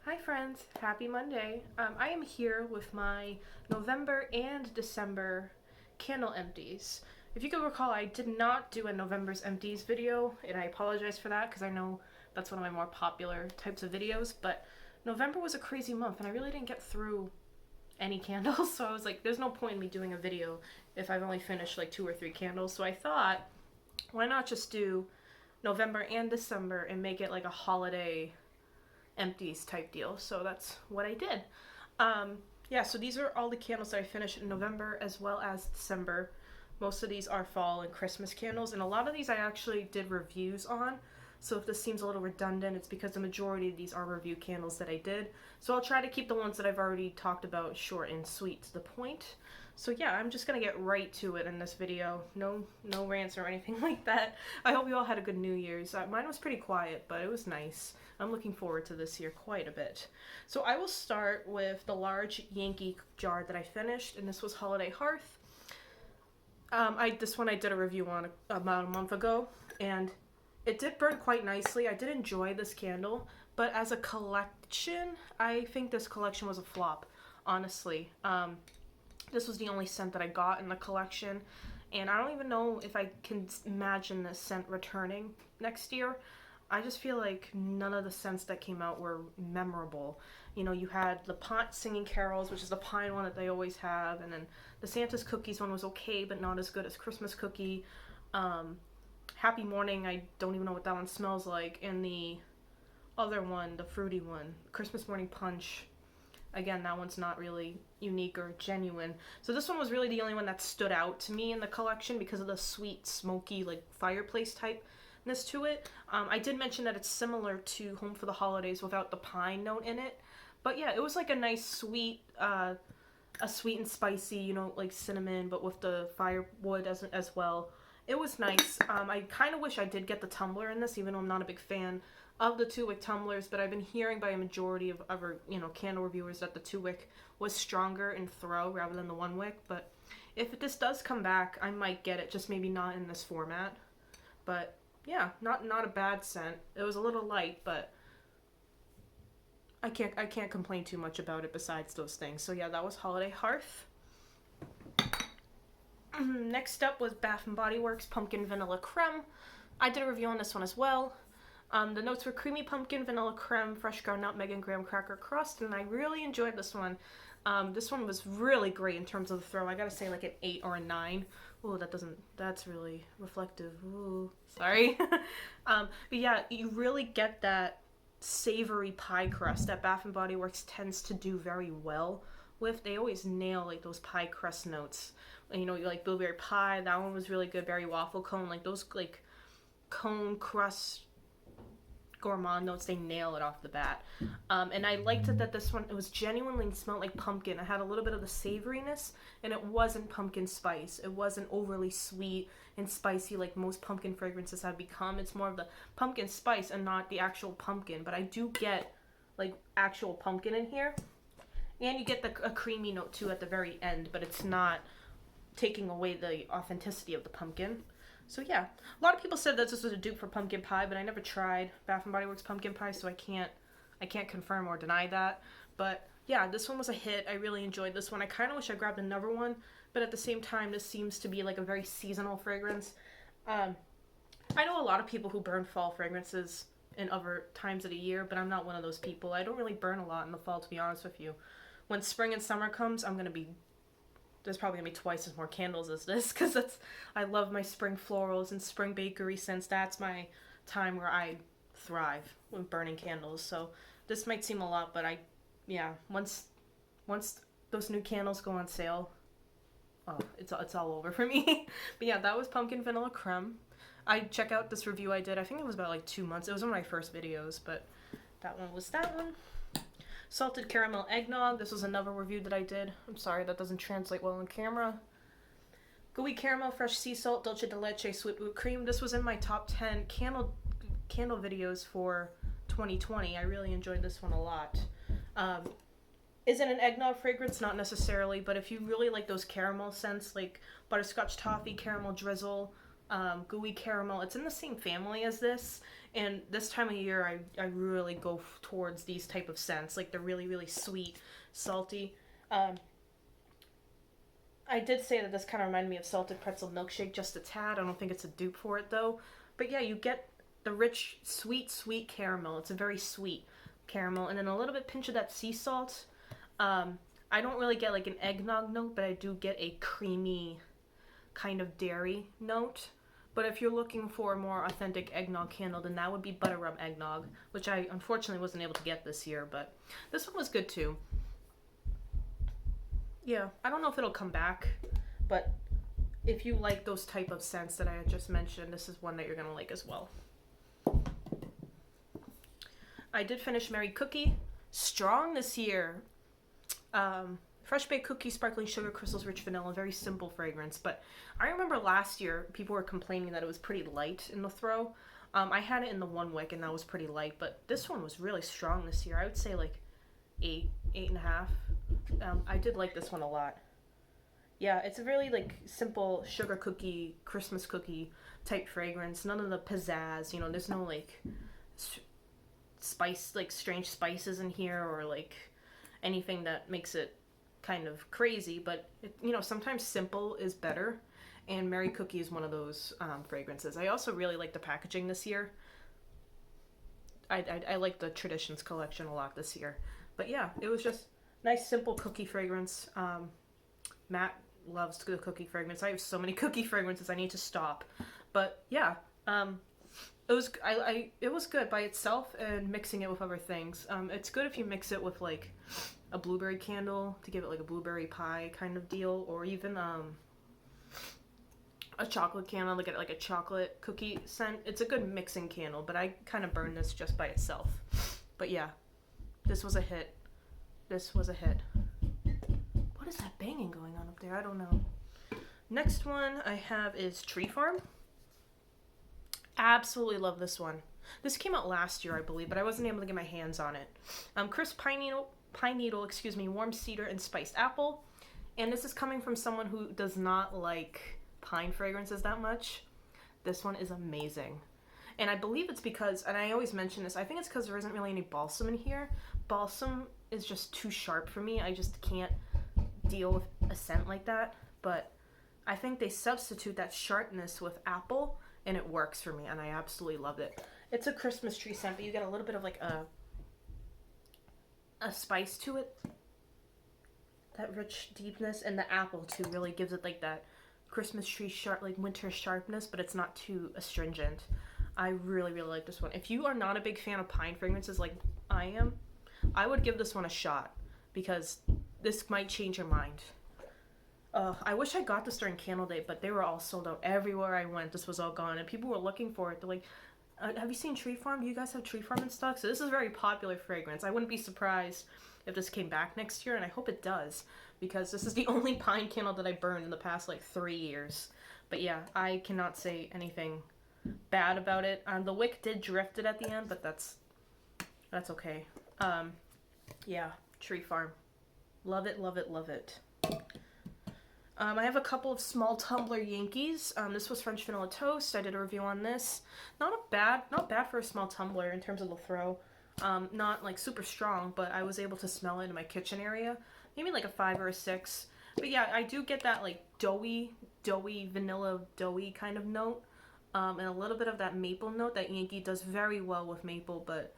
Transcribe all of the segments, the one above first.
Hi friends, happy Monday. I am here with my November and December candle empties. If you can recall, I did not do a November's empties video, and I apologize for that because I know that's one of my more popular types of videos, but November was a crazy month and I really didn't get through any candles, so I was like, there's no point in me doing a video if I've only finished like 2 or 3 candles, so I thought, why not just do November and December and make it like a holiday empties type deal. So that's what I did. Yeah, so these are all the candles that I finished in November as well as December. Most of these are fall and Christmas candles, and a lot of these I actually did reviews on. So if this seems a little redundant, it's because the majority of these are review candles that I did. So I'll try to keep the ones that I've already talked about short and sweet to the point. So yeah, I'm just gonna get right to it in this video. No rants or anything like that. I hope you all had a good New Year's. Mine was pretty quiet, but it was nice. I'm looking forward to this year quite a bit. So I will start with the large Yankee jar that I finished, and this was Holiday Hearth. This one I did a review on about a month ago, and it did burn quite nicely. I did enjoy this candle, but as a collection, I think this collection was a flop, honestly. This was the only scent that I got in the collection, and I don't even know if I can imagine this scent returning next year. I just feel like none of the scents that came out were memorable. You know, you had the Pot Singing Carols, which is the pine one that they always have, and then the Santa's Cookies one was okay, but not as good as Christmas Cookie. Happy Morning, I don't even know what that one smells like, and the other one, the fruity one, Christmas Morning Punch. Again, that one's not really unique or genuine. So this one was really the only one that stood out to me in the collection because of the sweet, smoky, like fireplace typeness to it. I did mention that it's similar to Home for the Holidays without the pine note in it. But yeah, it was like a nice sweet, a sweet and spicy, you know, like cinnamon, but with the firewood as well. It was nice. I kind of wish I did get the tumbler in this, even though I'm not a big fan of the 2-wick tumblers, but I've been hearing by a majority of other, candle reviewers that the 2-wick was stronger in throw rather than the 1-wick, but if this does come back, I might get it, just maybe not in this format. But yeah, not a bad scent. It was a little light, but I can't complain too much about it besides those things. So yeah, that was Holiday Hearth. Next up was Bath & Body Works Pumpkin Vanilla Crumb. I did a review on this one as well. The notes were creamy pumpkin, vanilla creme, fresh ground nutmeg, and graham cracker crust, and I really enjoyed this one. This one was really great in terms of the throw. I gotta say like an 8 or a 9. Oh, that's really reflective. Ooh, sorry. But yeah, you really get that savory pie crust that Bath & Body Works tends to do very well with. They always nail like those pie crust notes. You know, like blueberry pie, that one was really good. Berry waffle cone, like those like cone crust gourmand notes, they nail it off the bat. And I liked it that this one, it was genuinely smelled like pumpkin. It had a little bit of the savoriness, and it wasn't pumpkin spice. It wasn't overly sweet and spicy like most pumpkin fragrances have become. It's more of the pumpkin spice and not the actual pumpkin, but I do get like actual pumpkin in here. And you get a creamy note too at the very end, but it's not taking away the authenticity of the pumpkin. So yeah, a lot of people said that this was a dupe for pumpkin pie, but I never tried Bath & Body Works pumpkin pie, so I can't confirm or deny that. But yeah, this one was a hit. I really enjoyed this one. I kind of wish I grabbed another one, but at the same time, this seems to be like a very seasonal fragrance. I know a lot of people who burn fall fragrances in other times of the year, but I'm not one of those people. I don't really burn a lot in the fall, to be honest with you. When spring and summer comes, there's probably gonna be twice as more candles as this, because I love my spring florals and spring bakery scents. That's my time where I thrive with burning candles. So this might seem a lot, but once those new candles go on sale, oh, it's all over for me. But yeah, that was Pumpkin Vanilla Creme. I check out this review I did. I think it was about like 2 months. It was one of my first videos, but that one was that one. Salted Caramel Eggnog. This was another review that I did. I'm sorry, that doesn't translate well on camera. Gooey Caramel Fresh Sea Salt Dulce de Leche Sweet Whipped Cream. This was in my top 10 candle videos for 2020. I really enjoyed this one a lot. Is it an eggnog fragrance? Not necessarily, but if you really like those caramel scents, like butterscotch toffee, caramel drizzle, gooey caramel. It's in the same family as this, and this time of year I really go towards these type of scents, like the really, really sweet, salty. I did say that this kind of reminded me of salted pretzel milkshake just a tad. I don't think it's a dupe for it though. But yeah, you get the rich, sweet, sweet caramel. It's a very sweet caramel, and then a little bit pinch of that sea salt. I don't really get like an eggnog note, but I do get a creamy kind of dairy note. But if you're looking for a more authentic eggnog candle, then that would be butter rum eggnog, which I unfortunately wasn't able to get this year, but this one was good too. Yeah, I don't know if it'll come back, but if you like those type of scents that I had just mentioned, this is one that you're going to like as well. I did finish Merry Cookie. Strong this year. Fresh baked cookie, sparkling sugar, crystals, rich vanilla, very simple fragrance. But I remember last year people were complaining that it was pretty light in the throw. I had it in the 1 wick and that was pretty light, but this one was really strong this year. I would say like 8.5. I did like this one a lot. Yeah, it's a really like simple sugar cookie, Christmas cookie type fragrance. None of the pizzazz, you know, there's no like spice, like strange spices in here or like anything that makes it kind of crazy, but it, you know, sometimes simple is better, and Merry Cookie is one of those fragrances. I also really like the packaging this year. I like the Traditions collection a lot this year. But yeah, it was just nice simple cookie fragrance. Matt loves the cookie fragrance. I have so many cookie fragrances I need to stop. But yeah, it was it was good by itself and mixing it with other things. It's good if you mix it with like a blueberry candle to give it like a blueberry pie kind of deal, or even a chocolate candle to get like a chocolate cookie scent. It's a good mixing candle, but I kind of burned this just by itself. But yeah, this was a hit. This was a hit. What is that banging going on up there? I don't know. Next one I have is Tree Farm. Absolutely love this one. This came out last year, I believe, but I wasn't able to get my hands on it. Crisp pine needle, warm cedar, and spiced apple. And this is coming from someone who does not like pine fragrances that much. This one is amazing. And I believe it's because, and I always mention this, I think it's because there isn't really any balsam in here. Balsam is just too sharp for me. I just can't deal with a scent like that. But I think they substitute that sharpness with apple, and it works for me, and I absolutely love it. It's a Christmas tree scent, but you get a little bit of like a spice to it. That rich deepness, and the apple too really gives it like that Christmas tree sharp, like winter sharpness, but it's not too astringent. I really, really like this one. If you are not a big fan of pine fragrances like I am, I would give this one a shot, because this might change your mind. I wish I got this during Candle Day, but they were all sold out. Everywhere I went, this was all gone, and people were looking for it. They're like, have you seen Tree Farm? Do you guys have Tree Farm in stock? So this is a very popular fragrance. I wouldn't be surprised if this came back next year, and I hope it does, because this is the only pine candle that I burned in the past like 3 years. But yeah, I cannot say anything bad about it. The wick did drift it at the end, but that's okay. Yeah, Tree Farm. Love it, love it, love it. I have a couple of small tumbler Yankees. This was French Vanilla Toast. I did a review on this. Not bad for a small tumbler in terms of the throw. Not like super strong, but I was able to smell it in my kitchen area. Maybe like a 5 or a 6. But yeah, I do get that like doughy, vanilla doughy kind of note. And a little bit of that maple note. That Yankee does very well with maple, but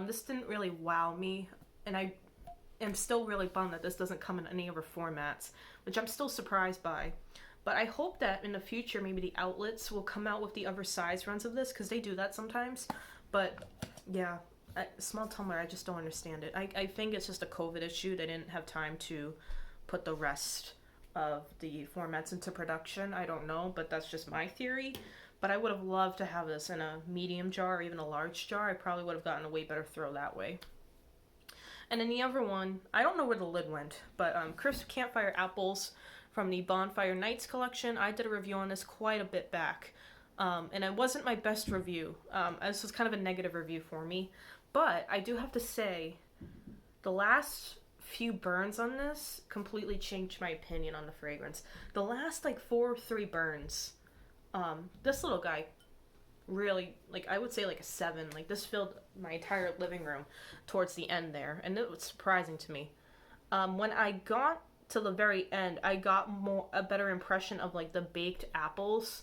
this didn't really wow me. And I am still really bummed that this doesn't come in any other formats, which I'm still surprised by. But I hope that in the future, maybe the outlets will come out with the other size runs of this, because they do that sometimes. But yeah, small tumbler, I just don't understand it. I think it's just a COVID issue. They didn't have time to put the rest of the formats into production. I don't know, but that's just my theory. But I would have loved to have this in a medium jar or even a large jar. I probably would have gotten a way better throw that way. And then the other one, I don't know where the lid went, but Crisp Campfire Apples from the Bonfire Nights collection. I did a review on this quite a bit back, and it wasn't my best review. This was kind of a negative review for me, but I do have to say, the last few burns on this completely changed my opinion on the fragrance. The last like 4 or 3 burns, This little guy really, like, I would say like a 7. Like, this filled my entire living room towards the end there, and it was surprising to me. When I got to the very end, I got a better impression of like the baked apples.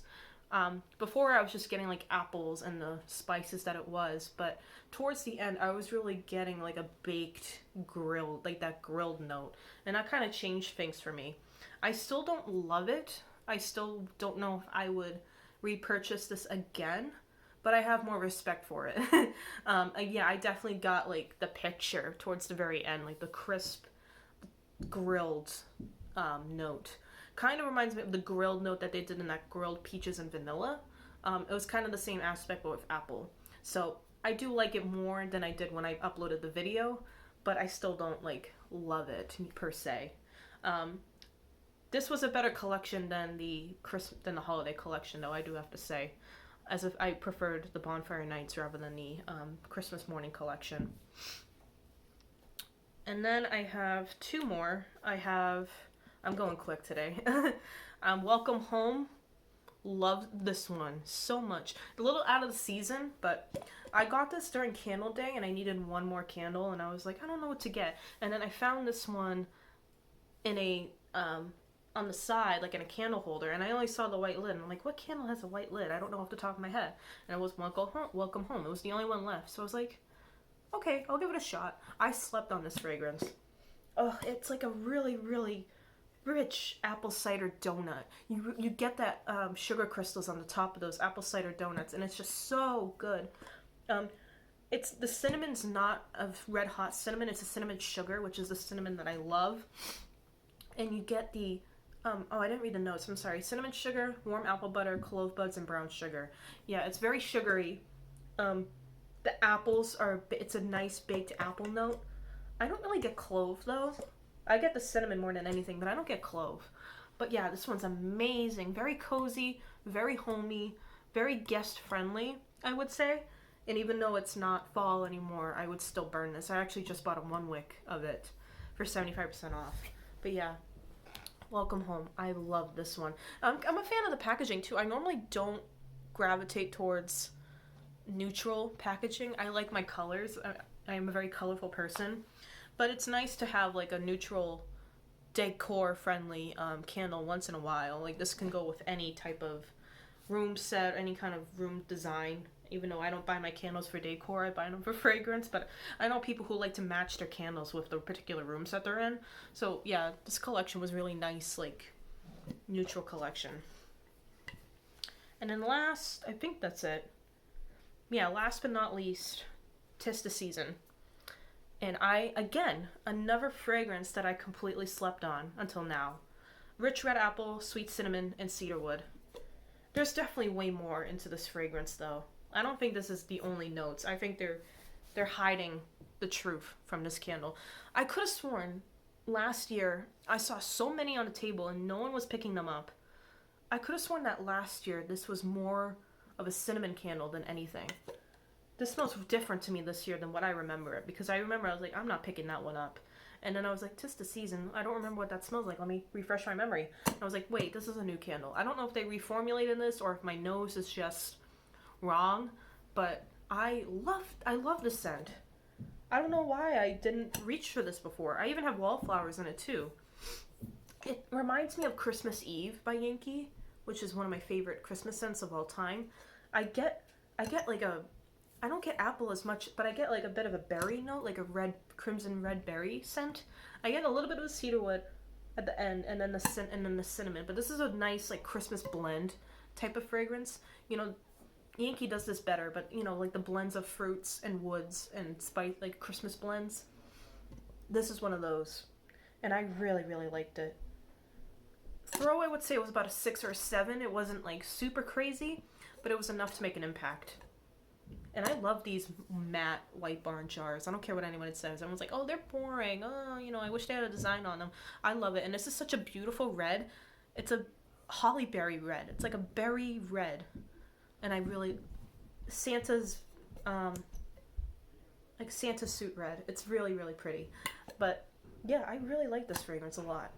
Before I was just getting like apples and the spices that it was, but towards the end I was really getting like a baked grilled, like that grilled note, and that kind of changed things for me. I still don't love it. I still don't know if I would repurchase this again, but I have more respect for it. Yeah, I definitely got like the picture towards the very end, like the crisp grilled note. Kind of reminds me of the grilled note that they did in that grilled peaches and vanilla. It was kind of the same aspect but with apple. So I do like it more than I did when I uploaded the video, but I still don't like love it per se. This was a better collection than the holiday collection, though, I do have to say, as if I preferred the bonfire nights rather than the Christmas morning collection. And then I have 2 more. I'm going quick today. Welcome Home. Love this one so much. A little out of the season, but I got this during Candle Day and I needed 1 more candle, and I was like, I don't know what to get. And then I found this one in a on the side, like in a candle holder, and I only saw the white lid, and I'm like, what candle has a white lid? I don't know off the top of my head. And it was Welcome Home. It was the only one left, so I was like, okay, I'll give it a shot. I slept on this fragrance. Oh, it's like a really, really rich apple cider donut. You get that sugar crystals on the top of those apple cider donuts, and it's just so good. It's the cinnamon's not of red hot cinnamon. It's a cinnamon sugar, which is the cinnamon that I love. And you get the I didn't read the notes. I'm sorry. Cinnamon sugar, warm apple butter, clove buds, and brown sugar. Yeah, it's very sugary. The apples it's a nice baked apple note. I don't really get clove though. I get the cinnamon more than anything, but I don't get clove. But yeah, this one's amazing. Very cozy, very homey, very guest friendly, I would say. And even though it's not fall anymore, I would still burn this. I actually just bought a 1 wick of it for 75% off. But yeah, Welcome Home. I love this one. I'm a fan of the packaging too. I normally don't gravitate towards neutral packaging. I like my colors. I am a very colorful person. But it's nice to have like a neutral, decor friendly candle once in a while. Like this can go with any type of room set, any kind of room design. Even though I don't buy my candles for decor, I buy them for fragrance. But I know people who like to match their candles with the particular rooms that they're in. So yeah, this collection was really nice, like neutral collection. And then last, I think that's it. Yeah, last but not least, 'Tis the Season. And again, another fragrance that I completely slept on until now. Rich red apple, sweet cinnamon, and cedarwood. There's definitely way more into this fragrance though. I don't think this is the only notes. I think they're hiding the truth from this candle. I could have sworn last year I saw so many on the table and no one was picking them up. I could have sworn that last year this was more of a cinnamon candle than anything. This smells different to me this year than what I remember it, because I remember I was like, I'm not picking that one up. And then I was like, 'Tis the Season. I don't remember what that smells like. Let me refresh my memory. And I was like, wait, this is a new candle. I don't know if they reformulated this or if my nose is just wrong, but I love this scent. I don't know why I didn't reach for this before. I even have wallflowers in it too. It reminds me of Christmas Eve by Yankee, which is one of my favorite Christmas scents of all time. I get like I don't get apple as much, but I get like a bit of a berry note, like a crimson red berry scent. I get a little bit of the cedarwood at the end, and then the cinnamon. But this is a nice like Christmas blend type of fragrance. You know, Yankee does this better, but you know, like the blends of fruits and woods and spice, like Christmas blends. This is one of those, and I really, really liked it. Throw, I would say it was about a 6 or a 7. It wasn't like super crazy, but it was enough to make an impact. And I love these matte White Barn jars. I don't care what anyone says. Everyone's like, oh, they're boring. Oh, you know, I wish they had a design on them. I love it. And this is such a beautiful red. It's a holly berry red. It's like a berry red. And I really, Santa's, like Santa suit red. It's really, really pretty. But yeah, I really like this fragrance a lot.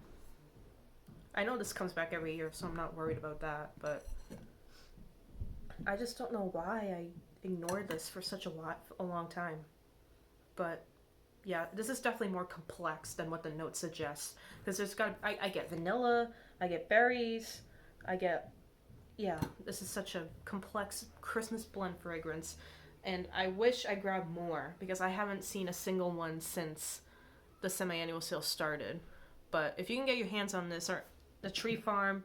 I know this comes back every year, so I'm not worried about that. But I just don't know why I ignored this for such a long time. But yeah, this is definitely more complex than what the note suggests. Because I get vanilla, I get berries, I get, yeah, this is such a complex Christmas blend fragrance. And I wish I grabbed more because I haven't seen a single one since the semi-annual sale started. But if you can get your hands on this, or the Tree Farm,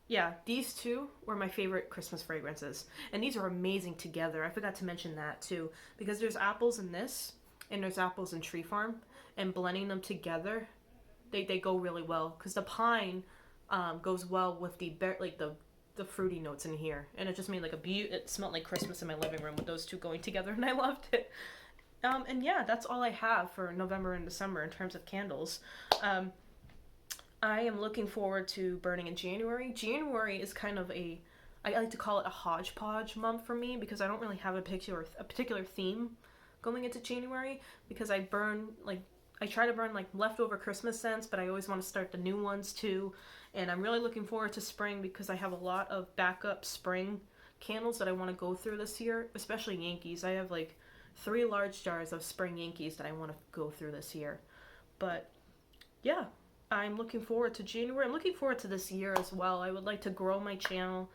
yeah, these two were my favorite Christmas fragrances. And these are amazing together. I forgot to mention that too. Because there's apples in this, and there's apples in Tree Farm. And blending them together, they go really well. Because the pine goes well with the fruity notes in here. And it just made like it smelled like Christmas in my living room with those two going together. And I loved it. And yeah, that's all I have for November and December in terms of candles. I am looking forward to burning in January. January is kind of I like to call it a hodgepodge month for me because I don't really have a particular theme going into January because I try to burn like leftover Christmas scents, but I always want to start the new ones too. And I'm really looking forward to spring because I have a lot of backup spring candles that I want to go through this year, especially Yankees. I have like 3 large jars of spring Yankees that I want to go through this year. But yeah, I'm looking forward to January. I'm looking forward to this year as well. I would like to grow my channel,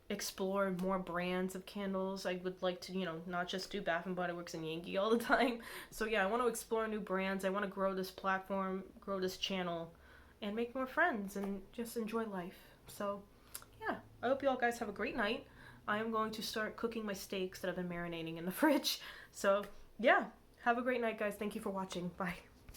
explore more brands of candles. I would like to, not just do Bath and Body Works and Yankee all the time. So yeah, I want to explore new brands. I want to grow this platform, grow this channel, and make more friends and just enjoy life. So yeah, I hope you all guys have a great night. I am going to start cooking my steaks that have been marinating in the fridge. So yeah, have a great night, guys. Thank you for watching. Bye.